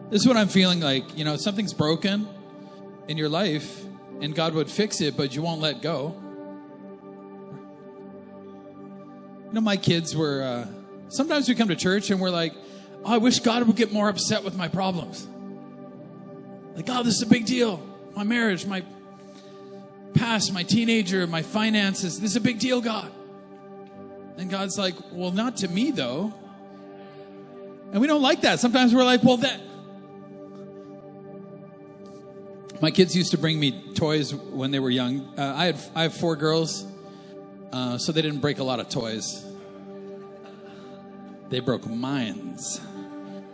This is what I'm feeling like. Something's broken in your life, and God would fix it, but you won't let go. My kids were, sometimes we come to church and we're like, oh, I wish God would get more upset with my problems. Like, oh, this is a big deal. My marriage, my past, my teenager, my finances. This is a big deal, God. And God's like, well, not to me, though. And we don't like that. Sometimes we're like, well, that. My kids used to bring me toys when they were young. I have 4 girls, so they didn't break a lot of toys. They broke minds.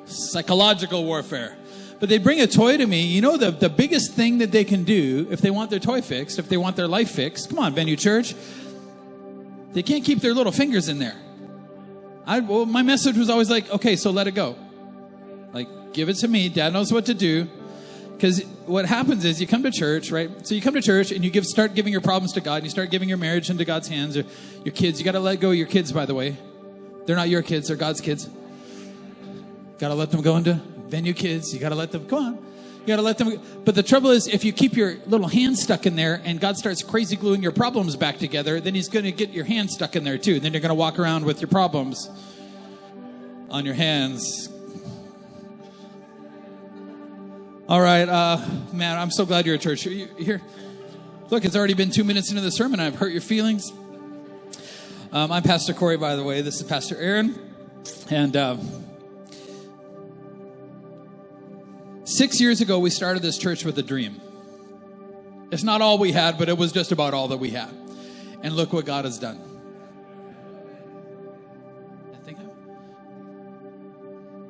Psychological warfare. But they bring a toy to me. The biggest thing that they can do if they want their toy fixed, if they want their life fixed, come on, Venue Church, they can't keep their little fingers in there. My message was always like, okay, so let it go. Like, give it to me. Dad knows what to do. Because what happens is you come to church, right? So you come to church and you start giving your problems to God, and you start giving your marriage into God's hands, or your kids. You got to let go of your kids, by the way. They're not your kids, they're God's kids. Got to let them go into Venue kids. You got to let them, come on. You got to let them. But the trouble is, if you keep your little hand stuck in there and God starts crazy gluing your problems back together, then he's going to get your hand stuck in there too. And then you're going to walk around with your problems on your hands. All right, man, I'm so glad you're at church. You're here. Look, it's already been 2 minutes into the sermon. I've hurt your feelings. I'm Pastor Corey, by the way. This is Pastor Aaron. And 6 years ago, we started this church with a dream. It's not all we had, but it was just about all that we had. And look what God has done.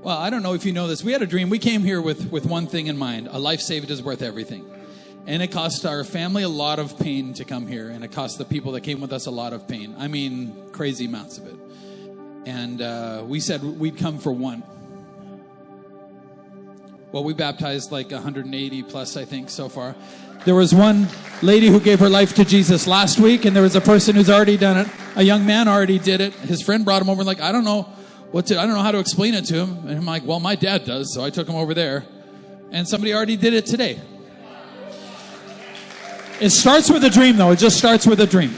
Well, I don't know if you know this. We had a dream. We came here with one thing in mind. A life saved is worth everything. And it cost our family a lot of pain to come here. And it cost the people that came with us a lot of pain. I mean, crazy amounts of it. And we said we'd come for one. Well, we baptized like 180 plus, I think, so far. There was one lady who gave her life to Jesus last week. And there was a person who's already done it. A young man already did it. His friend brought him over like, I don't know how to explain it to him. And I'm like, well, my dad does, so I took him over there. And somebody already did it today. It starts with a dream, though. It just starts with a dream.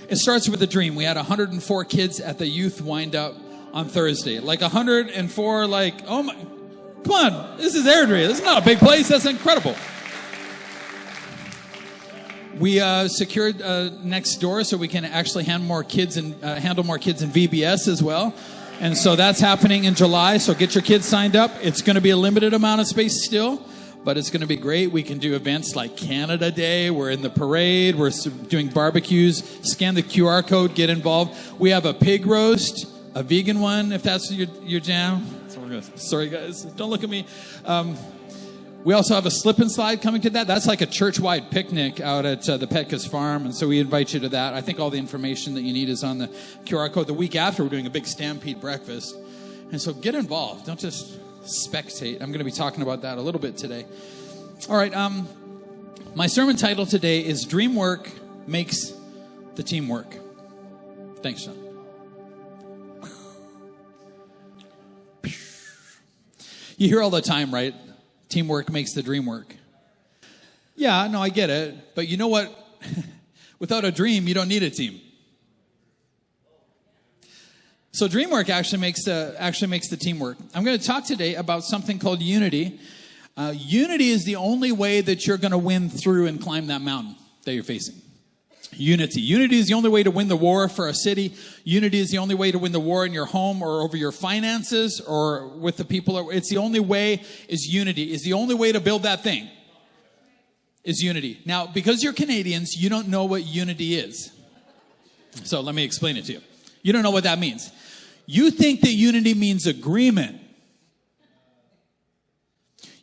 It starts with a dream. We had 104 kids at the youth wind-up on Thursday. Like 104, like, oh my, come on, this is Airdrie. This is not a big place. That's incredible. We secured next door so we can actually handle more kids in VBS as well. And so that's happening in July. So get your kids signed up. It's going to be a limited amount of space still, but it's going to be great. We can do events like Canada Day. We're in the parade. We're doing barbecues. Scan the QR code. Get involved. We have a pig roast, a vegan one, if that's your jam. Sorry, guys. Don't look at me. We also have a slip and slide coming to that. That's like a church-wide picnic out at the Petka's farm. And so we invite you to that. I think all the information that you need is on the QR code. The week after, we're doing a big Stampede breakfast. And so get involved. Don't just spectate. I'm going to be talking about that a little bit today. All right. My sermon title today is Dream Work Makes the Team Work. Thanks, John. You hear all the time, right? Teamwork makes the dream work. Yeah, no, I get it. But you know what? Without a dream, you don't need a team. So dream work actually makes the team work. I'm going to talk today about something called unity. Unity is the only way that you're going to win through and climb that mountain that you're facing. Unity. Unity is the only way to win the war for a city. Unity is the only way to win the war in your home or over your finances or with the people. It's the only way is unity. Is the only way to build that thing is unity. Now, because you're Canadians, you don't know what unity is. So let me explain it to you. You don't know what that means. You think that unity means agreement.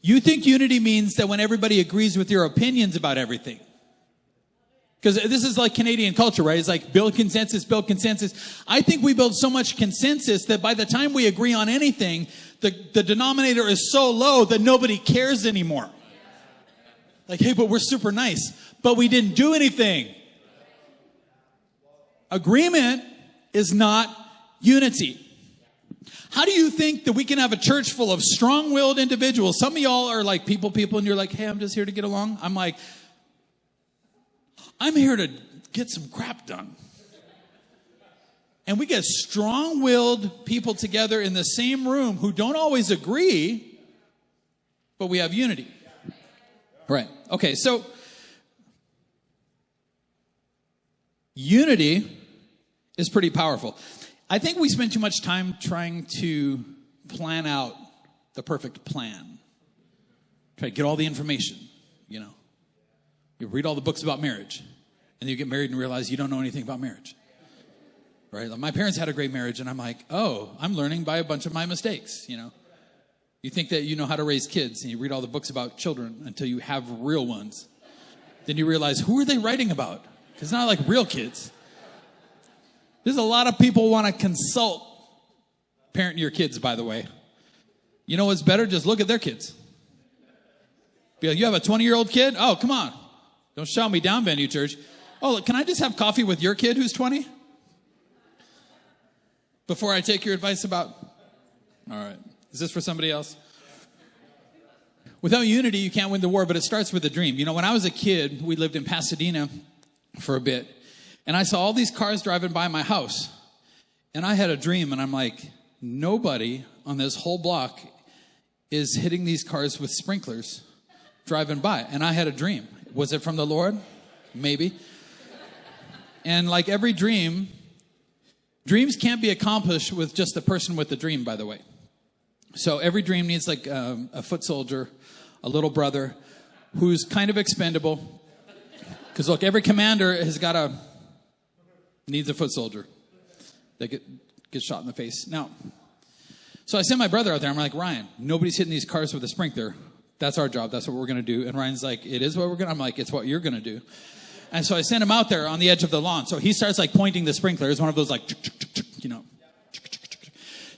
You think unity means that when everybody agrees with your opinions about everything. Because this is like Canadian culture, right? It's like build consensus, build consensus. I think we build so much consensus that by the time we agree on anything, the denominator is so low that nobody cares anymore. Like, hey, but we're super nice. But we didn't do anything. Agreement is not unity. How do you think that we can have a church full of strong-willed individuals? Some of y'all are like people, and you're like, hey, I'm just here to get along. I'm like, I'm here to get some crap done. And we get strong-willed people together in the same room who don't always agree, but we have unity. Right. Okay, so unity is pretty powerful. I think we spend too much time trying to plan out the perfect plan. Try to get all the information, you know. You read all the books about marriage, and then you get married and realize you don't know anything about marriage. Right? Like my parents had a great marriage, and I'm like, oh, I'm learning by a bunch of my mistakes, you know. You think that you know how to raise kids, and you read all the books about children until you have real ones. Then you realize, who are they writing about? Because it's not like real kids. There's a lot of people want to consult parent your kids, by the way. You know what's better? Just look at their kids. Be like, you have a 20-year-old kid? Oh, come on. Don't shout me down, Venue Church. Oh, look, can I just have coffee with your kid who's 20? Before I take your advice about... All right. Is this for somebody else? Without unity, you can't win the war, but it starts with a dream. You know, when I was a kid, we lived in Pasadena for a bit. And I saw all these cars driving by my house. And I had a dream, and I'm like, nobody on this whole block is hitting these cars with sprinklers driving by. And I had a dream. Was it from the Lord? Maybe. And like every dream, dreams can't be accomplished with just the person with the dream, by the way. So every dream needs like a foot soldier, a little brother, who's kind of expendable. Because look, every commander has got needs a foot soldier that gets shot in the face. Now, so I sent my brother out there. I'm like, Ryan, nobody's hitting these cars with a sprinkler. That's our job. That's what we're going to do. And Ryan's like, it is what we're going to. I'm like, it's what you're going to do. And so I sent him out there on the edge of the lawn. So he starts like pointing the sprinkler. It's one of those like, you know.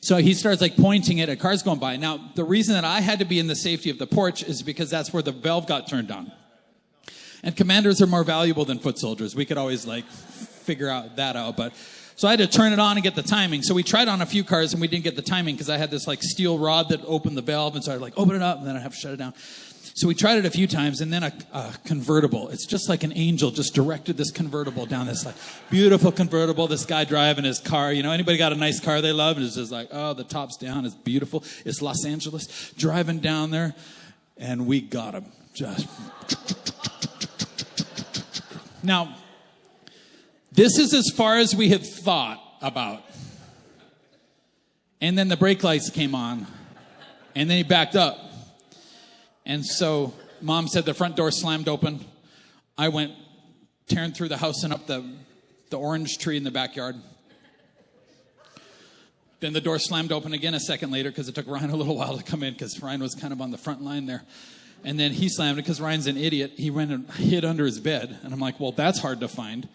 So he starts like pointing it at cars going by. Now, the reason that I had to be in the safety of the porch is because that's where the valve got turned on. And commanders are more valuable than foot soldiers. We could always like figure that out. But so I had to turn it on and get the timing. So we tried on a few cars and we didn't get the timing because I had this like steel rod that opened the valve. And so I'd like open it up and then I'd have to shut it down. So we tried it a few times, and then a convertible. It's just like an angel just directed this convertible down this like beautiful convertible. This guy driving his car. You know, anybody got a nice car they love? And it's just like, oh, the top's down. It's beautiful. It's Los Angeles. Driving down there, and we got him. Just now, this is as far as we had thought about. And then the brake lights came on, and then he backed up. And so Mom said the front door slammed open. I went tearing through the house and up the orange tree in the backyard. Then the door slammed open again a second later because it took Ryan a little while to come in because Ryan was kind of on the front line there. And then he slammed it because Ryan's an idiot. He went and hid under his bed. And I'm like, well, that's hard to find.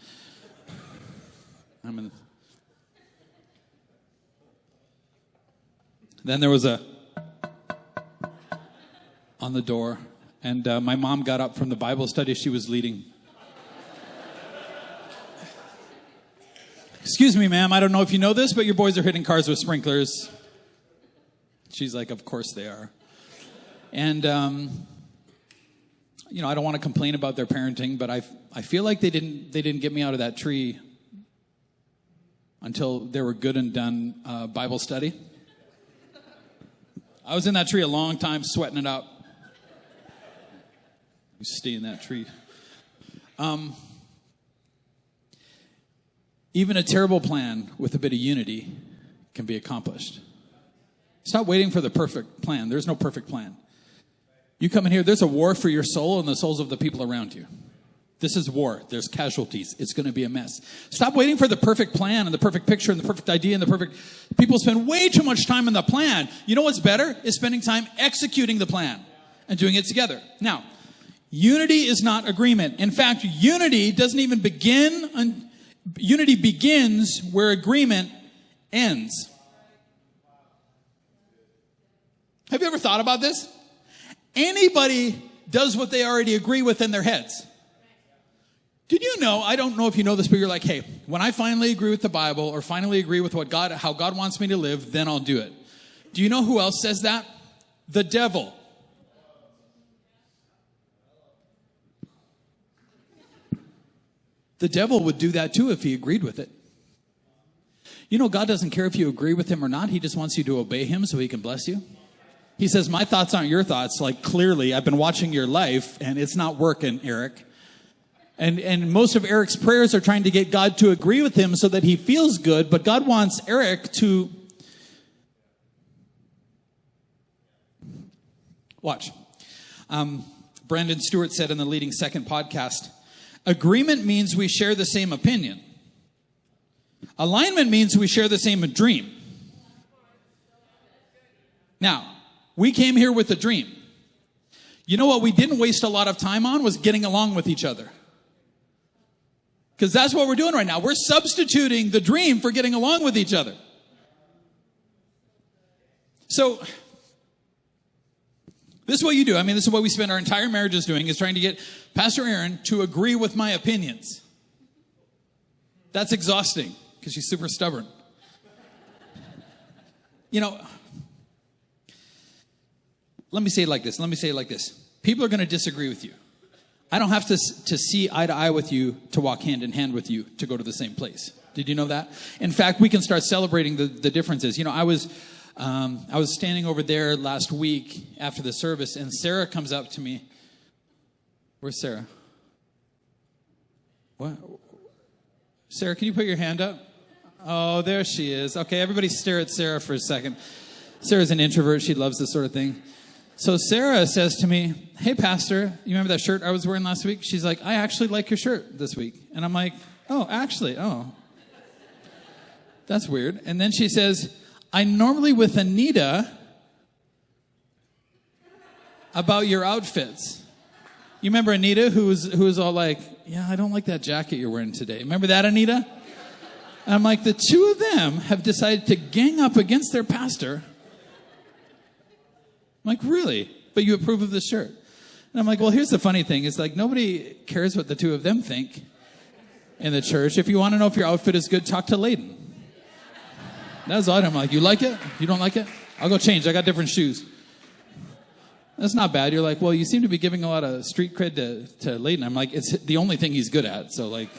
Then there was on the door, and my mom got up from the Bible study she was leading. Excuse me, ma'am, I don't know if you know this, but your boys are hitting cars with sprinklers. She's like, of course they are. And, you know, I don't want to complain about their parenting, but I feel like they didn't get me out of that tree until they were good and done Bible study. I was in that tree a long time, sweating it out. You stay in that tree. Even a terrible plan with a bit of unity can be accomplished. Stop waiting for the perfect plan. There's no perfect plan. You come in here, there's a war for your soul and the souls of the people around you. This is war. There's casualties. It's going to be a mess. Stop waiting for the perfect plan and the perfect picture and the perfect idea and the perfect... People spend way too much time on the plan. You know what's better? Is spending time executing the plan and doing it together. Now, unity is not agreement. In fact, unity doesn't even begin... Unity begins where agreement ends. Have you ever thought about this? Anybody does what they already agree with in their heads. Did you know, I don't know if you know this, but you're like, hey, when I finally agree with the Bible or finally agree with how God wants me to live, then I'll do it. Do you know who else says that? The devil. The devil would do that too if he agreed with it. You know, God doesn't care if you agree with him or not. He just wants you to obey him so he can bless you. He says, my thoughts aren't your thoughts. Like, clearly, I've been watching your life, and it's not working, Eric. And most of Eric's prayers are trying to get God to agree with him so that he feels good, but God wants Eric to... Watch. Brandon Stewart said in the Leading Second podcast, agreement means we share the same opinion. Alignment means we share the same dream. Now, we came here with a dream. You know what we didn't waste a lot of time on was getting along with each other. Because that's what we're doing right now. We're substituting the dream for getting along with each other. So, this is what you do. I mean, this is what we spend our entire marriages doing, is trying to get Pastor Aaron to agree with my opinions. That's exhausting, because she's super stubborn. You know, let me say it like this. People are going to disagree with you. I don't have to see eye to eye with you to walk hand in hand with you to go to the same place. Did you know that? In fact, we can start celebrating the differences. You know, I was standing over there last week after the service, and Sarah comes up to me. Where's Sarah? What? Sarah, can you put your hand up? Oh, there she is. Okay, everybody stare at Sarah for a second. Sarah's an introvert. She loves this sort of thing. So Sarah says to me, hey, Pastor, you remember that shirt I was wearing last week? She's like, I actually like your shirt this week. And I'm like, oh, actually, oh. That's weird. And then she says, I'm normally with Anita about your outfits. You remember Anita, who was all like, yeah, I don't like that jacket you're wearing today. Remember that, Anita? And I'm like, the two of them have decided to gang up against their pastor. I'm like, really? But you approve of this shirt? And I'm like, well, here's the funny thing. It's like, nobody cares what the two of them think in the church. If you want to know if your outfit is good, talk to Layden. That's odd. I'm like, you like it? You don't like it? I'll go change. I got different shoes. That's not bad. You're like, well, you seem to be giving a lot of street cred to Layden. I'm like, it's the only thing he's good at. So, like,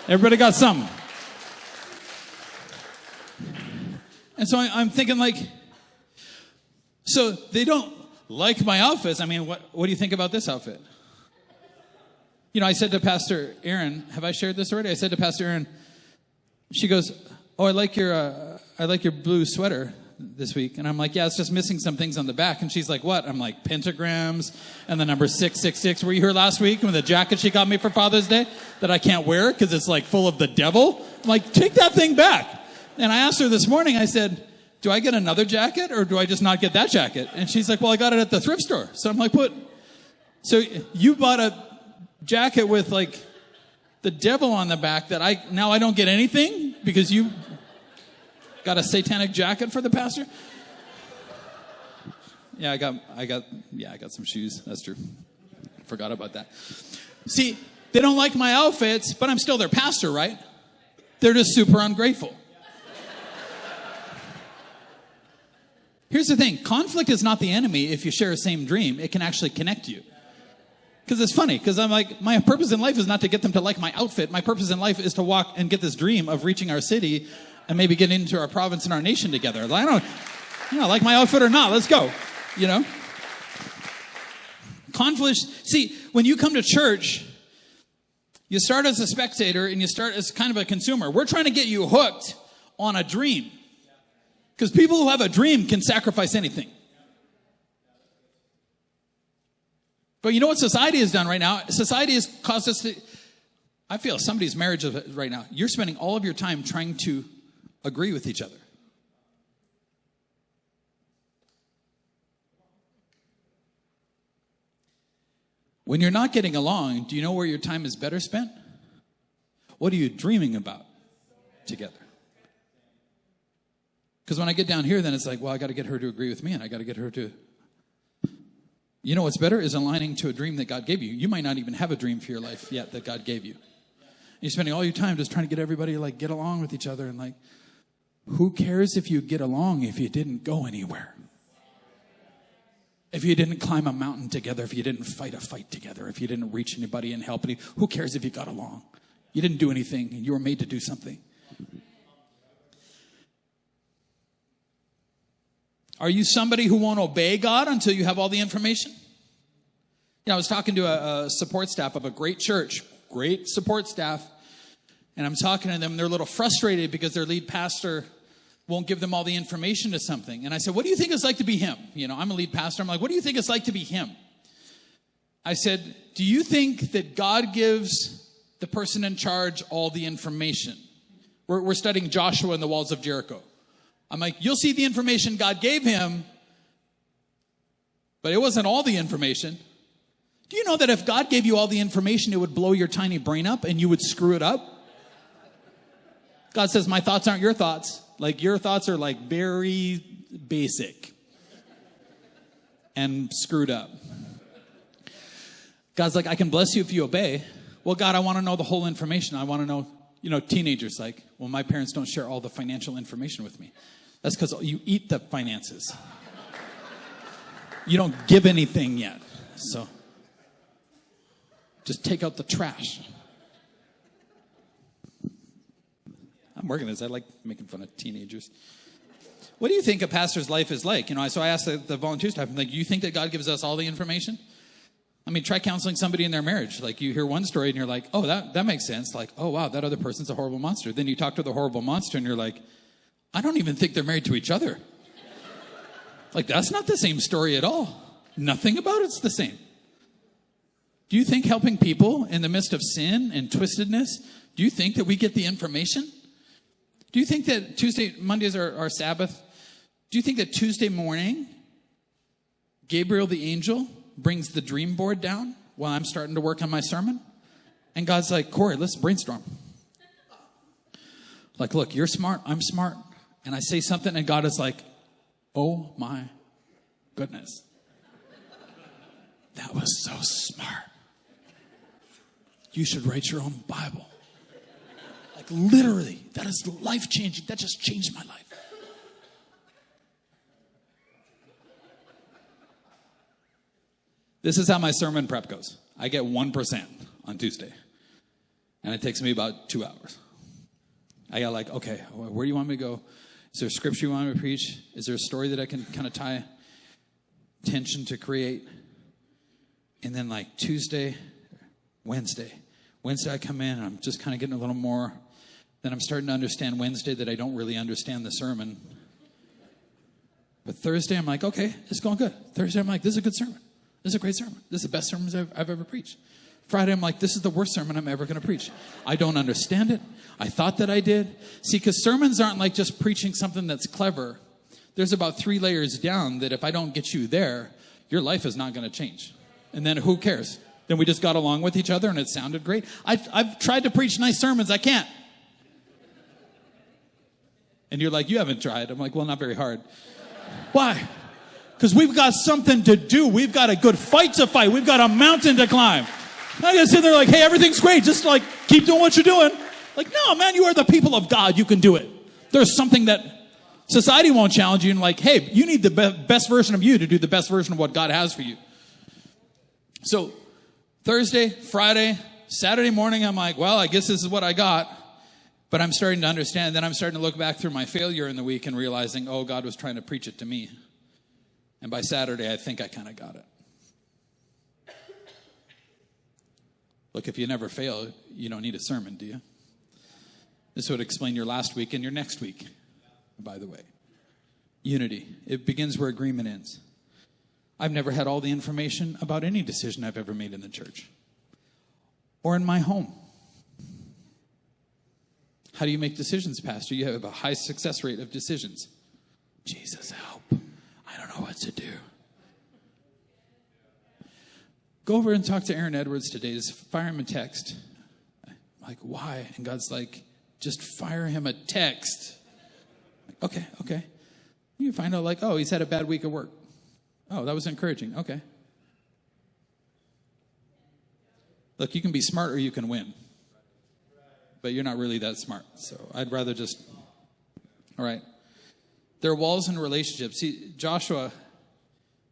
everybody got something. And so I'm thinking, like, so they don't like my outfits. I mean, what do you think about this outfit? You know, I said to Pastor Aaron, have I shared this already? I said to Pastor Aaron, she goes, oh, I like your blue sweater this week. And I'm like, yeah, it's just missing some things on the back. And she's like, what? I'm like, pentagrams and the number 666. Were you here last week with the jacket she got me for Father's Day that I can't wear because it's like full of the devil? I'm like, take that thing back. And I asked her this morning, I said, do I get another jacket or do I just not get that jacket? And she's like, well, I got it at the thrift store. So I'm like, what? So you bought a jacket with like the devil on the back that I don't get anything because you got a satanic jacket for the pastor? Yeah, I got some shoes. That's true. Forgot about that. See, they don't like my outfits, but I'm still their pastor, right? They're just super ungrateful. Here's the thing. Conflict is not the enemy if you share a same dream. It can actually connect you. Because it's funny. Because I'm like, my purpose in life is not to get them to like my outfit. My purpose in life is to walk and get this dream of reaching our city and maybe get into our province and our nation together. I don't like my outfit or not. Let's go. You know? Conflict. See, when you come to church, you start as a spectator and you start as kind of a consumer. We're trying to get you hooked on a dream. Because people who have a dream can sacrifice anything. But you know what society has done right now? Society has caused us to... I feel somebody's marriage right now. You're spending all of your time trying to agree with each other. When you're not getting along, do you know where your time is better spent? What are you dreaming about together? Because when I get down here, then it's like, well, I got to get her to agree with me, and I got to get her to... You know what's better is aligning to a dream that God gave you. You might not even have a dream for your life yet that God gave you. You're spending all your time just trying to get everybody to like get along with each other. And like, who cares if you get along if you didn't go anywhere? If you didn't climb a mountain together, if you didn't fight a fight together, if you didn't reach anybody and help any, who cares if you got along? You didn't do anything, and you were made to do something. Are you somebody who won't obey God until you have all the information? Yeah, I was talking to a support staff of a great church, great support staff, and I'm talking to them, and they're a little frustrated because their lead pastor won't give them all the information to something. And I said, what do you think it's like to be him? You know, I'm a lead pastor. I'm like, what do you think it's like to be him? I said, do you think that God gives the person in charge all the information? We're studying Joshua and the walls of Jericho. I'm like, you'll see the information God gave him, but it wasn't all the information. Do you know that if God gave you all the information, it would blow your tiny brain up and you would screw it up? God says, my thoughts aren't your thoughts. Like, your thoughts are like very basic and screwed up. God's like, I can bless you if you obey. Well, God, I want to know the whole information. I want to know, you know, teenagers like, well, my parents don't share all the financial information with me. That's because you eat the finances. You don't give anything yet. So just take out the trash. I'm working this. I like making fun of teenagers. What do you think a pastor's life is like? You know, so I asked the volunteer staff, I'm like, do you think that God gives us all the information? I mean, try counseling somebody in their marriage. Like, you hear one story and you're like, oh, that makes sense. Like, oh, wow, that other person's a horrible monster. Then you talk to the horrible monster and you're like, I don't even think they're married to each other. Like, that's not the same story at all. Nothing about it's the same. Do you think helping people in the midst of sin and twistedness, do you think that we get the information? Do you think that Mondays are our Sabbath? Do you think that Tuesday morning, Gabriel the angel brings the dream board down while I'm starting to work on my sermon? And God's like, Corey, let's brainstorm. Like, look, you're smart, I'm smart. And I say something and God is like, oh my goodness. That was so smart. You should write your own Bible. Like, literally, that is life-changing. That just changed my life. This is how my sermon prep goes. I get 1% on Tuesday. And it takes me about 2 hours. I got like, okay, where do you want me to go? Is there a scripture you want me to preach? Is there a story that I can kind of tie tension to create? And then like Tuesday, Wednesday I come in and I'm just kind of getting a little more. Then I'm starting to understand Wednesday that I don't really understand the sermon. But Thursday I'm like, okay, it's going good. Thursday I'm like, this is a good sermon. This is a great sermon. This is the best sermon I've ever preached. Friday I'm like, this is the worst sermon I'm ever going to preach. I don't understand it. I thought that I did. See, because sermons aren't like just preaching something that's clever. There's about 3 layers down that if I don't get you there, your life is not going to change. And then who cares? Then we just got along with each other and it sounded great. I've tried to preach nice sermons. I can't. And you're like, you haven't tried. I'm like, well, not very hard. Why? Because we've got something to do. We've got a good fight to fight. We've got a mountain to climb. I gotta sit there like, hey, everything's great. Just like, keep doing what you're doing. Like, no, man, you are the people of God. You can do it. There's something that society won't challenge you. And like, hey, you need the best version of you to do the best version of what God has for you. So Thursday, Friday, Saturday morning, I'm like, well, I guess this is what I got. But I'm starting to understand. Then I'm starting to look back through my failure in the week and realizing, oh, God was trying to preach it to me. And by Saturday, I think I kind of got it. Look, if you never fail, you don't need a sermon, do you? This would explain your last week and your next week, by the way. Unity. It begins where agreement ends. I've never had all the information about any decision I've ever made in the church or in my home. How do you make decisions, Pastor? You have a high success rate of decisions. Jesus, help. I don't know what to do. Go over and talk to Aaron Edwards today. Just fire him a text. Like, why? And God's like, just fire him a text. Like, okay. You find out like, oh, he's had a bad week of work. Oh, that was encouraging. Okay. Look, you can be smart or you can win. but you're not really that smart. So I'd rather just, all right. There are walls in relationships. See, Joshua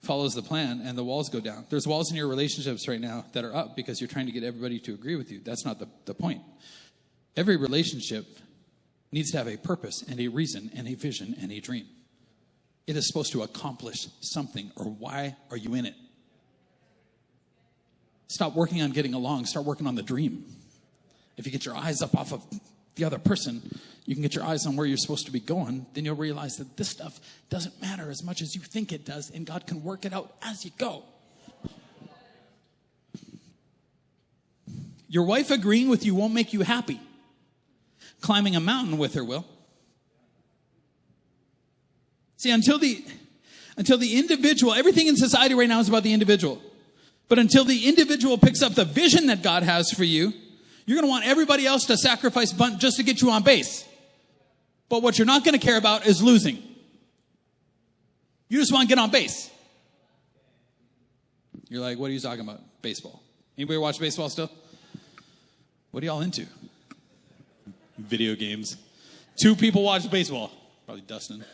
follows the plan and the walls go down. There's walls in your relationships right now that are up because you're trying to get everybody to agree with you. That's not the point. Every relationship needs to have a purpose and a reason and a vision and a dream. It is supposed to accomplish something, or why are you in it? Stop working on getting along. Start working on the dream. If you get your eyes up off of the other person, you can get your eyes on where you're supposed to be going. Then you'll realize that this stuff doesn't matter as much as you think it does, and God can work it out as you go. Your wife agreeing with you won't make you happy. Climbing a mountain with her will. See, until the individual, everything in society right now is about the individual. But until the individual picks up the vision that God has for you, you're going to want everybody else to sacrifice bunt just to get you on base. But what you're not going to care about is losing. You just want to get on base. You're like, what are you talking about? Baseball. Anybody watch baseball still? What are y'all into? Video games. 2 people watch baseball. Probably Dustin.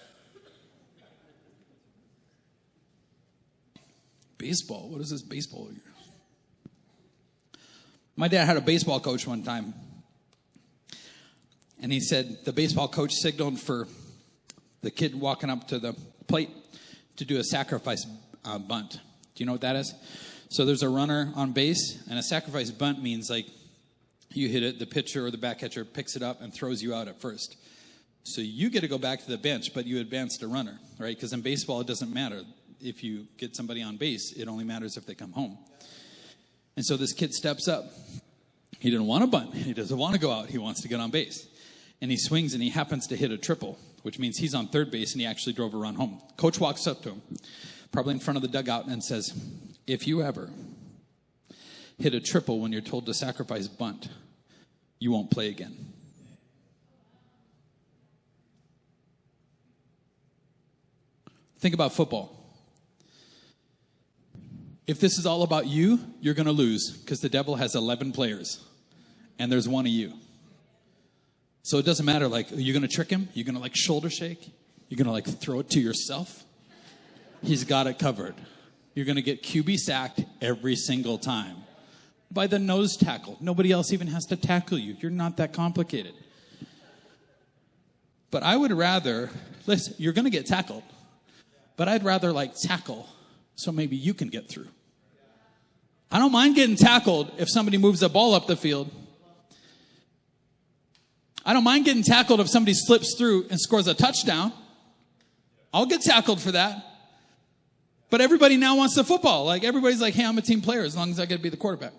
Baseball? What is this baseball? My dad had a baseball coach one time. And he said the baseball coach signaled for the kid walking up to the plate to do a sacrifice bunt. Do you know what that is? So there's a runner on base, and a sacrifice bunt means like you hit it, the pitcher or the back catcher picks it up and throws you out at first. So you get to go back to the bench, but you advanced a runner, right? Because in baseball, it doesn't matter. If you get somebody on base, it only matters if they come home. And so this kid steps up. He didn't want to bunt. He doesn't want to go out. He wants to get on base. And he swings and he happens to hit a triple, which means he's on third base and he actually drove a run home. Coach walks up to him, probably in front of the dugout, and says, if you ever hit a triple when you're told to sacrifice bunt, you won't play again. Think about football. If this is all about you, you're going to lose because the devil has 11 players and there's one of you. So it doesn't matter, like, are you going to trick him? You're going to, like, shoulder shake? You're going to, like, throw it to yourself? He's got it covered. You're going to get QB sacked every single time by the nose tackle. Nobody else even has to tackle you. You're not that complicated. But I would rather, listen, you're going to get tackled, but I'd rather, like, tackle so maybe you can get through. I don't mind getting tackled if somebody moves the ball up the field. I don't mind getting tackled if somebody slips through and scores a touchdown. I'll get tackled for that. But everybody now wants the football. Like, everybody's like, hey, I'm a team player as long as I get to be the quarterback.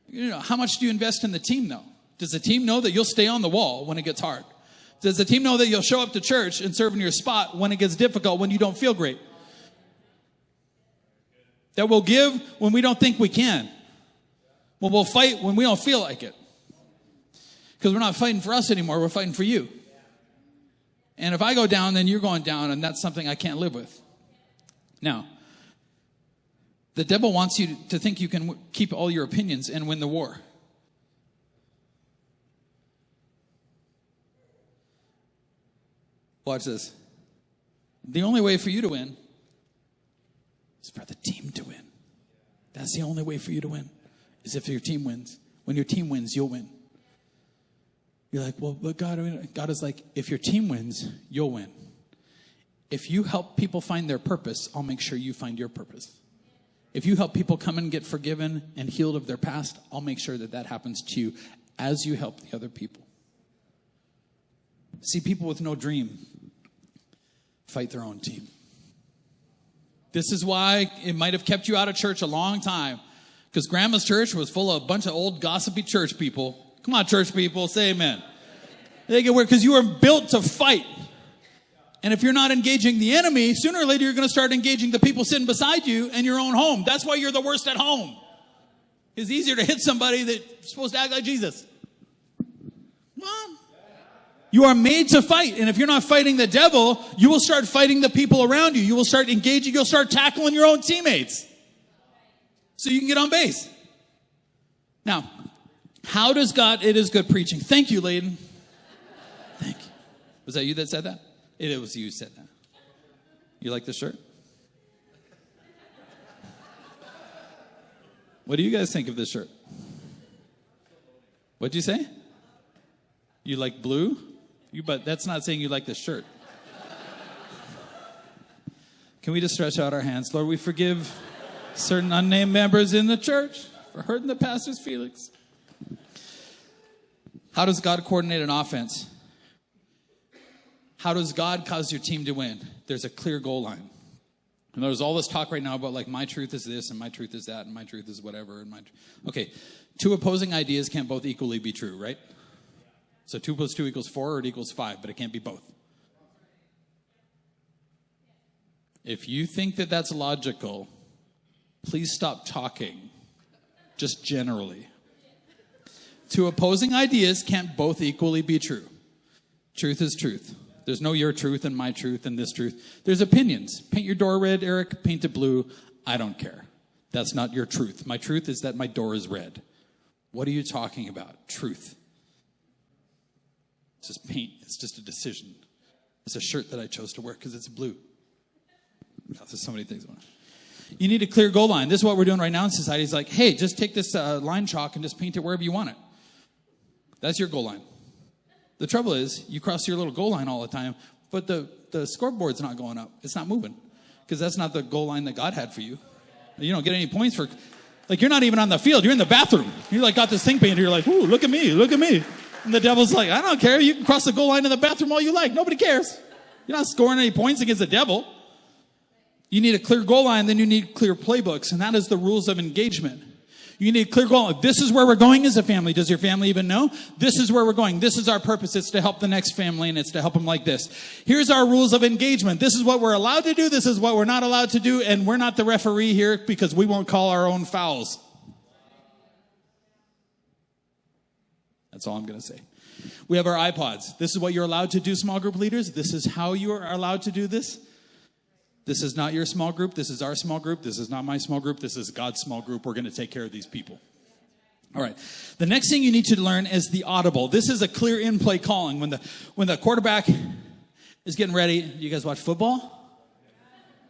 You know, how much do you invest in the team, though? Does the team know that you'll stay on the wall when it gets hard? Does the team know that you'll show up to church and serve in your spot when it gets difficult, when you don't feel great? That we'll give when we don't think we can. Well, we'll fight when we don't feel like it. Because we're not fighting for us anymore, we're fighting for you. And if I go down, then you're going down, and that's something I can't live with. Now, the devil wants you to think you can keep all your opinions and win the war. Watch this. The only way for you to win is for the team to win. That's the only way for you to win, is if your team wins. When your team wins, you'll win. You're like, well, but God is like, if your team wins, you'll win. If you help people find their purpose, I'll make sure you find your purpose. If you help people come and get forgiven and healed of their past, I'll make sure that that happens to you as you help the other people. See, people with no dream fight their own team. This is why it might have kept you out of church a long time, because Grandma's church was full of a bunch of old gossipy church people. Come on, church people, say amen. They get weird because you were built to fight. And if you're not engaging the enemy, sooner or later you're going to start engaging the people sitting beside you in your own home. That's why you're the worst at home. It's easier to hit somebody that's supposed to act like Jesus. Come on. You are made to fight. And if you're not fighting the devil, you will start fighting the people around you. You will start engaging. You'll start tackling your own teammates so you can get on base. Now, How does God, it is good preaching. Thank you, Layden. Thank you. Was that you that said that? It was you who said that. You like the shirt? What do you guys think of this shirt? What'd you say? You like blue? But that's not saying you like this shirt. Can we just stretch out our hands? Lord, we forgive certain unnamed members in the church for hurting the pastor's feelings. How does God coordinate an offense? How does God cause your team to win? There's a clear goal line. And there's all this talk right now about like my truth is this and my truth is that and my truth is whatever. Okay, two opposing ideas can't both equally be true, right? So 2 + 2 = 4 or it equals 5, but it can't be both. If you think that that's logical, please stop talking, just generally. Two opposing ideas can't both equally be true. Truth is truth. There's no your truth and my truth and this truth. There's opinions. Paint your door red, Eric. Paint it blue. I don't care. That's not your truth. My truth is that my door is red. What are you talking about? Truth. It's just paint. It's just a decision. It's a shirt that I chose to wear because it's blue. That's so many things. You need a clear goal line. This is what we're doing right now in society. It's like, hey, just take this line chalk and just paint it wherever you want it. That's your goal line. The trouble is, you cross your little goal line all the time, but the scoreboard's not going up. It's not moving because that's not the goal line that God had for you. You don't get any points for, like, you're not even on the field. You're in the bathroom. You like got this thing painted. You're like, ooh, look at me, look at me. And the devil's like, I don't care. You can cross the goal line in the bathroom all you like. Nobody cares. You're not scoring any points against the devil. You need a clear goal line, then you need clear playbooks, and that is the rules of engagement. You need a clear goal. This is where we're going as a family. Does your family even know? This is where we're going. This is our purpose. It's to help the next family, and it's to help them like this. Here's our rules of engagement. This is what we're allowed to do. This is what we're not allowed to do, and we're not the referee here because we won't call our own fouls. That's all I'm going to say. We have our iPods. This is what you're allowed to do, small group leaders. This is how you are allowed to do this. This is not your small group. This is our small group. This is not my small group. This is God's small group. We're going to take care of these people. All right. The next thing you need to learn is the audible. This is a clear in-play calling. When the quarterback is getting ready, you guys watch football?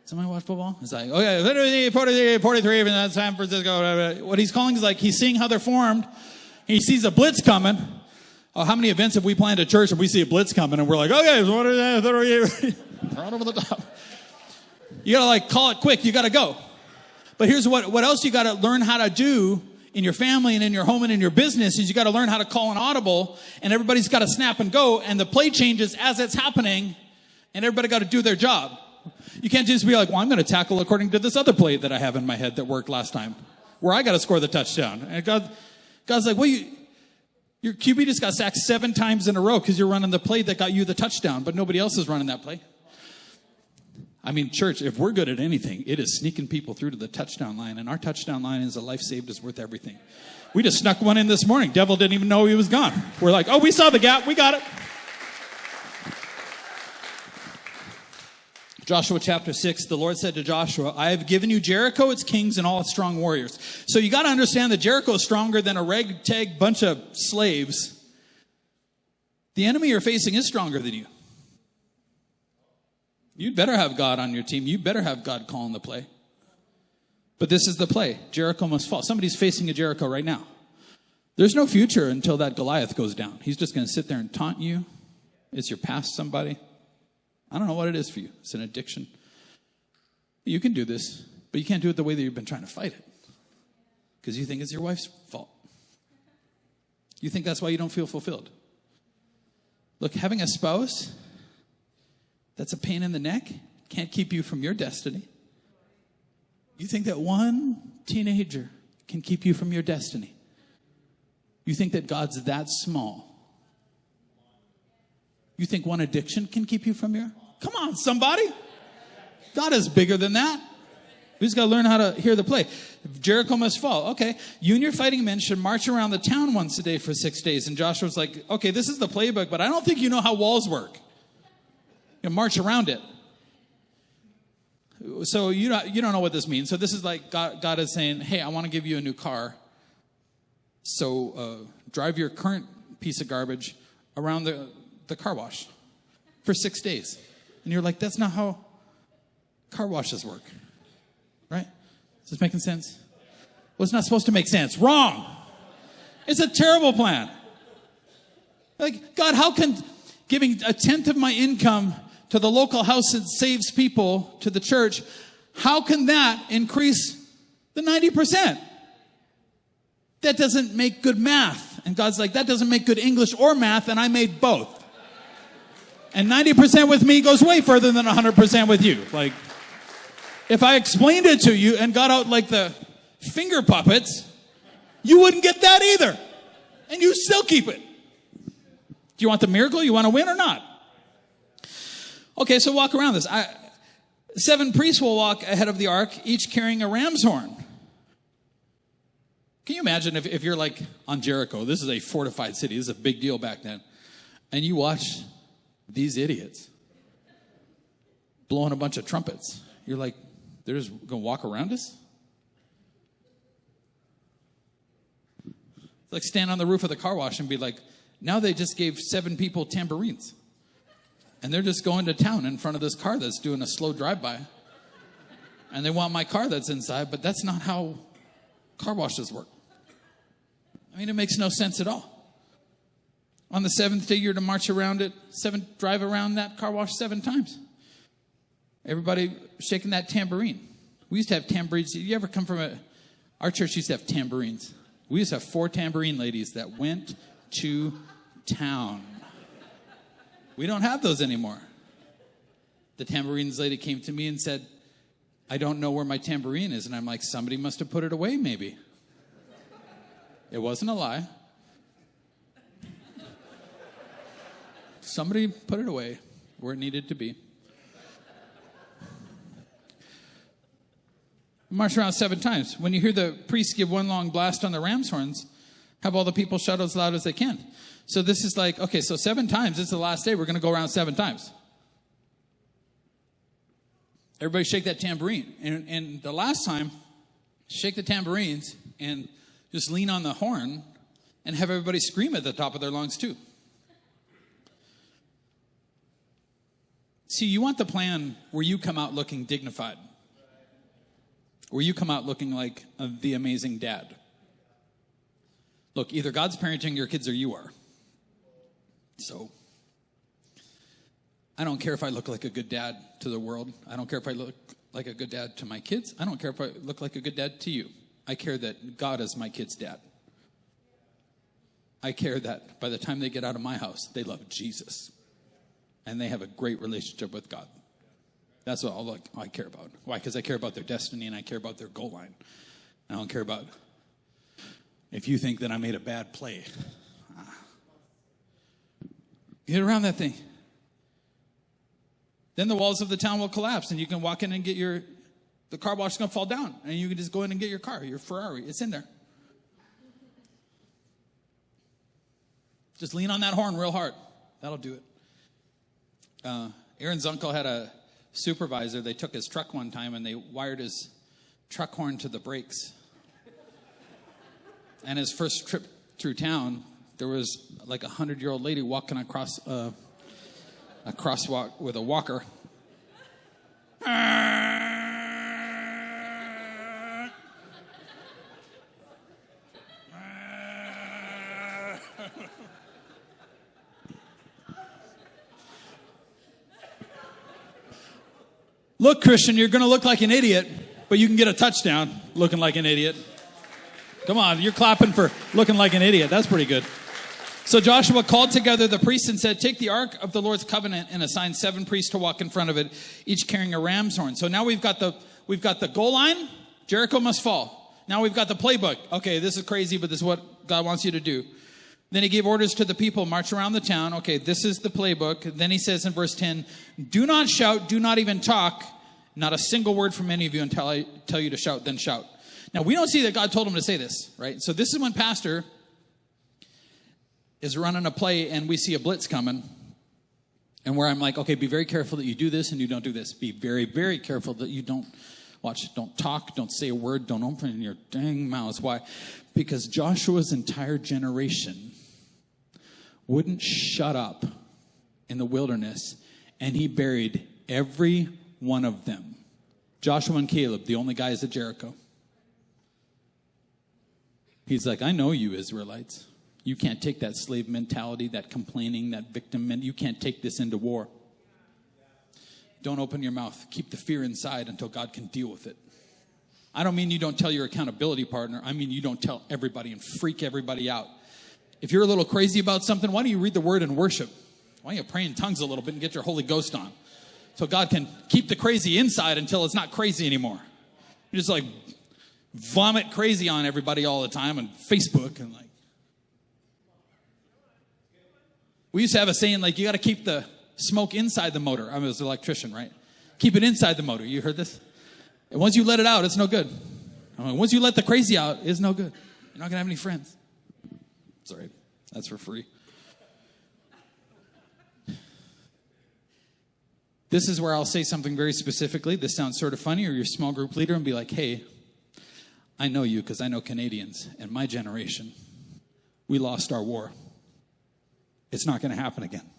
Somebody watch football? It's like, okay, 43, and that's San Francisco. What he's calling is like he's seeing how they're formed. He sees a blitz coming. Oh, how many events have we planned at church and we see a blitz coming and we're like, okay, what are they? Right over the top. You got to like call it quick. You got to go. But here's what else you got to learn how to do in your family and in your home and in your business is you got to learn how to call an audible, and everybody's got to snap and go, and the play changes as it's happening, and everybody got to do their job. You can't just be like, well, I'm going to tackle according to this other play that I have in my head that worked last time where I got to score the touchdown. And God's like, well, your QB just got sacked 7 times in a row because you're running the play that got you the touchdown, but nobody else is running that play. I mean, church, if we're good at anything, it is sneaking people through to the touchdown line. And our touchdown line is a life saved is worth everything. We just snuck one in this morning. Devil didn't even know he was gone. We're like, oh, we saw the gap. We got it. Joshua chapter 6, the Lord said to Joshua, I have given you Jericho, its kings, and all its strong warriors. So you got to understand that Jericho is stronger than a ragtag bunch of slaves. The enemy you're facing is stronger than you. You'd better have God on your team. You better have God calling the play. But this is the play. Jericho must fall. Somebody's facing a Jericho right now. There's no future until that Goliath goes down. He's just going to sit there and taunt you. It's your past somebody. I don't know what it is for you. It's an addiction. You can do this, but you can't do it the way that you've been trying to fight it. Because you think it's your wife's fault. You think that's why you don't feel fulfilled. Look, having a spouse that's a pain in the neck can't keep you from your destiny. You think that one teenager can keep you from your destiny. You think that God's that small. You think one addiction can keep you from your... Come on, somebody. God is bigger than that. We just got to learn how to hear the play. Jericho must fall. Okay, you and your fighting men should march around the town once a day for 6 days. And Joshua's like, okay, this is the playbook, but I don't think you know how walls work. You march around it. So you don't know what this means. So this is like God is saying, hey, I want to give you a new car. So drive your current piece of garbage around the car wash for 6 days. And you're like, that's not how car washes work. Right? Is this making sense? Well, it's not supposed to make sense. Wrong. It's a terrible plan. Like, God, how can giving 1/10 of my income to the local house that saves people to the church, how can that increase the 90%? That doesn't make good math. And God's like, that doesn't make good English or math, and I made both. And 90% with me goes way further than 100% with you. Like, if I explained it to you and got out like the finger puppets, you wouldn't get that either. And you still keep it. Do you want the miracle? You want to win or not? Okay, so walk around this. 7 priests will walk ahead of the ark, each carrying a ram's horn. Can you imagine if you're like on Jericho? This is a fortified city. This is a big deal back then. And you watch these idiots blowing a bunch of trumpets. You're like, they're just going to walk around us? It's like stand on the roof of the car wash and be like, now they just gave 7 people tambourines. And they're just going to town in front of this car that's doing a slow drive-by. And they want my car that's inside, but that's not how car washes work. I mean, it makes no sense at all. On the 7th day, you're to march around it, drive around that car wash 7 times. Everybody shaking that tambourine. We used to have tambourines. You ever come from our church used to have tambourines. We used to have 4 tambourine ladies that went to town. We don't have those anymore. The tambourines lady came to me and said, I don't know where my tambourine is. And I'm like, somebody must have put it away, maybe. It wasn't a lie. Somebody put it away where it needed to be. March around 7 times. When you hear the priests give one long blast on the ram's horns, have all the people shout as loud as they can. So this is like, okay, so 7 times. It's the last day. We're going to go around 7 times. Everybody shake that tambourine. And the last time, shake the tambourines and just lean on the horn and have everybody scream at the top of their lungs too. See, you want the plan where you come out looking dignified. Where you come out looking like the amazing dad. Look, either God's parenting your kids or you are. So, I don't care if I look like a good dad to the world. I don't care if I look like a good dad to my kids. I don't care if I look like a good dad to you. I care that God is my kid's dad. I care that by the time they get out of my house, they love Jesus. And they have a great relationship with God. That's all I care about. Why? Because I care about their destiny and I care about their goal line. I don't care about if you think that I made a bad play. Get around that thing. Then the walls of the town will collapse and you can walk in and get the car wash is going to fall down. And you can just go in and get your car, your Ferrari. It's in there. Just lean on that horn real hard. That'll do it. Aaron's uncle had a supervisor. They took his truck one time and they wired his truck horn to the brakes. And his first trip through town, there was like a 100-year-old lady walking across a crosswalk with a walker. Look, Christian, you're going to look like an idiot, but you can get a touchdown looking like an idiot. Come on, you're clapping for looking like an idiot. That's pretty good. So Joshua called together the priests and said, take the ark of the Lord's covenant and assigned 7 priests to walk in front of it, each carrying a ram's horn. So now we've got the goal line. Jericho must fall. Now we've got the playbook. Okay, this is crazy, but this is what God wants you to do. Then he gave orders to the people, march around the town. Okay, this is the playbook. Then he says in verse 10, do not shout, do not even talk. Not a single word from any of you until I tell you to shout, then shout. Now, we don't see that God told him to say this, right? So this is when pastor is running a play and we see a blitz coming. And where I'm like, okay, be very careful that you do this and you don't do this. Be very, very careful that you don't Watch, don't talk, don't say a word, don't open your dang mouths. Why? Because Joshua's entire generation wouldn't shut up in the wilderness, and he buried every one of them. Joshua and Caleb, the only guys at Jericho. He's like, I know you Israelites. You can't take that slave mentality, that complaining, that victim mentality. You can't take this into war. Don't open your mouth. Keep the fear inside until God can deal with it. I don't mean you don't tell your accountability partner. I mean you don't tell everybody and freak everybody out. If you're a little crazy about something, why don't you read the word and worship? Why don't you pray in tongues a little bit and get your Holy Ghost on? So God can keep the crazy inside until it's not crazy anymore. You just like vomit crazy on everybody all the time on Facebook and like. We used to have a saying like, you got to keep the smoke inside the motor. I was an electrician, right? Keep it inside the motor. You heard this? And once you let it out, it's no good. Once you let the crazy out, it's no good. You're not going to have any friends. Sorry, that's for free. This is where I'll say something very specifically. This sounds sort of funny, or your small group leader and be like, hey, I know you because I know Canadians and my generation. We lost our war. It's not going to happen again.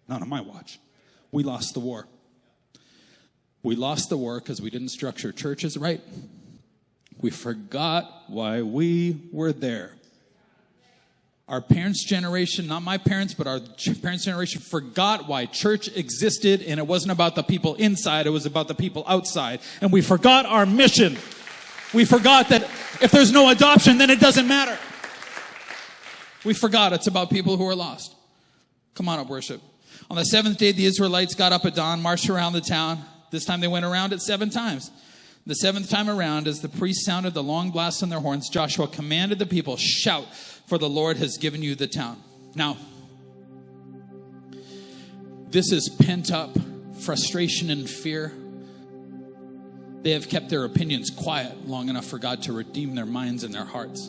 Not on my watch. We lost the war. We lost the war because we didn't structure churches right. We forgot why we were there. Our parents' generation, not my parents, but our parents' generation forgot why church existed, and it wasn't about the people inside, it was about the people outside. And we forgot our mission. We forgot that if there's no adoption, then it doesn't matter. We forgot it's about people who are lost. Come on up, worship. On the seventh day, the Israelites got up at dawn, marched around the town. This time they went around it 7 times. The 7th time around, as the priests sounded the long blasts on their horns, Joshua commanded the people, shout, for the Lord has given you the town. Now, this is pent up frustration and fear. They have kept their opinions quiet long enough for God to redeem their minds and their hearts.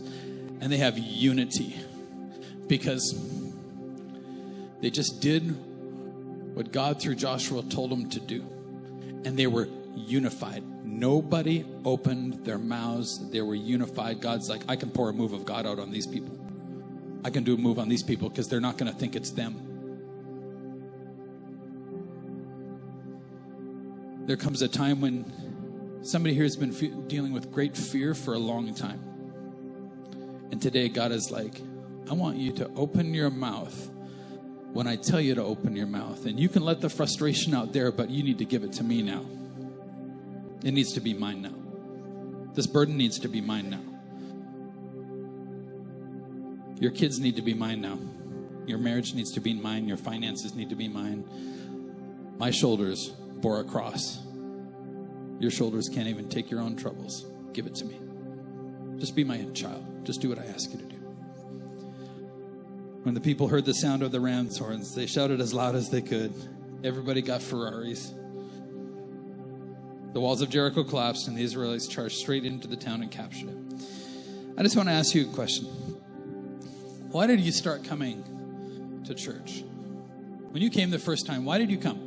And they have unity because they just did what God through Joshua told them to do. And they were unified. Nobody opened their mouths. They were unified. God's like, I can pour a move of God out on these people. I can do a move on these people because they're not going to think it's them. There comes a time when somebody here has been dealing with great fear for a long time. And today God is like, I want you to open your mouth when I tell you to open your mouth. And you can let the frustration out there, but you need to give it to me now. It needs to be mine now. This burden needs to be mine now. Your kids need to be mine now. Your marriage needs to be mine. Your finances need to be mine. My shoulders bore a cross. Your shoulders can't even take your own troubles. Give it to me. Just be my child. Just do what I ask you to do. When the people heard the sound of the ram's horns, they shouted as loud as they could. Everybody got Ferraris. The walls of Jericho collapsed, and the Israelites charged straight into the town and captured it. I just want to ask you a question. Why did you start coming to church? When you came the first time, why did you come?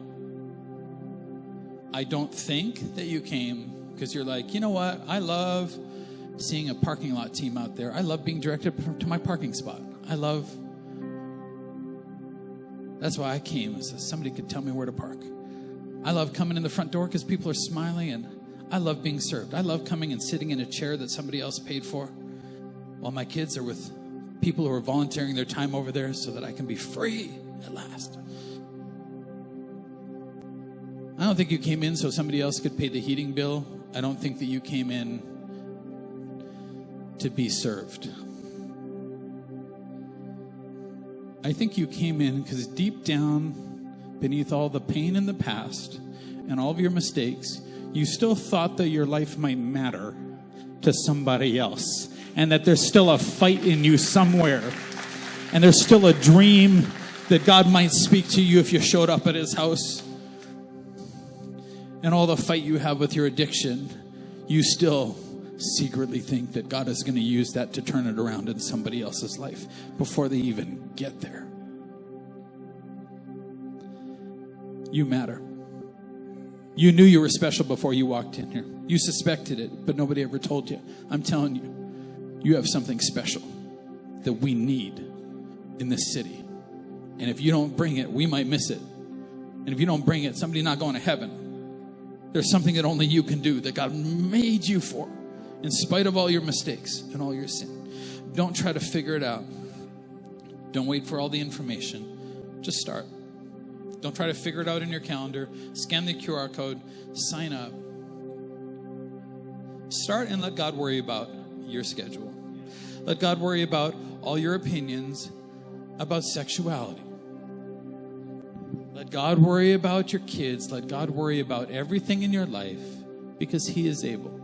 I don't think that you came because you're like, you know what? I love seeing a parking lot team out there. I love being directed to my parking spot. That's why I came, so somebody could tell me where to park. I love coming in the front door because people are smiling, and I love being served. I love coming and sitting in a chair that somebody else paid for while my kids are with people who are volunteering their time over there so that I can be free at last. I don't think you came in so somebody else could pay the heating bill. I don't think that you came in to be served. I think you came in because deep down, beneath all the pain in the past and all of your mistakes, you still thought that your life might matter to somebody else, and that there's still a fight in you somewhere, and there's still a dream that God might speak to you if you showed up at his house. And all the fight you have with your addiction, you still secretly think that God is going to use that to turn it around in somebody else's life before they even get there. You matter. You knew you were special before you walked in here. You suspected it, but nobody ever told you. I'm telling you, you have something special that we need in this city. And if you don't bring it, we might miss it. And if you don't bring it, somebody's not going to heaven. There's something that only you can do that God made you for, in spite of all your mistakes and all your sin. Don't try to figure it out. Don't wait for all the information. Just start. Don't try to figure it out in your calendar. Scan the QR code. Sign up. Start and let God worry about your schedule. Let God worry about all your opinions about sexuality. Let God worry about your kids. Let God worry about everything in your life, because He is able.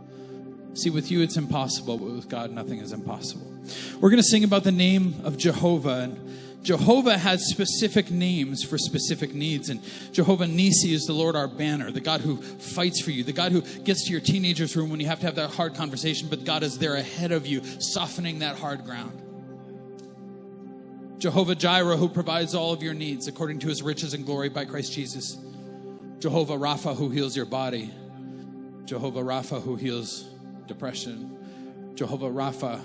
See, with you it's impossible, but with God nothing is impossible. We're going to sing about the name of Jehovah. And Jehovah has specific names for specific needs. And Jehovah Nissi is the Lord our banner, the God who fights for you, the God who gets to your teenager's room when you have to have that hard conversation, but God is there ahead of you, softening that hard ground. Jehovah Jireh, who provides all of your needs according to His riches and glory by Christ Jesus. Jehovah Rapha, who heals your body. Jehovah Rapha, who heals depression. Jehovah Rapha,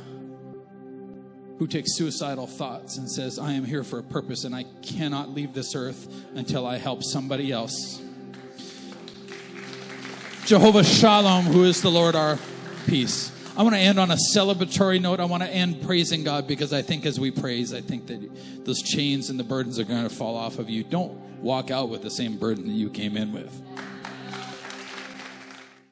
who takes suicidal thoughts and says, I am here for a purpose and I cannot leave this earth until I help somebody else. Jehovah Shalom, who is the Lord our peace. I want to end on a celebratory note. I want to end praising God, because I think as we praise, I think that those chains and the burdens are going to fall off of you. Don't walk out with the same burden that you came in with.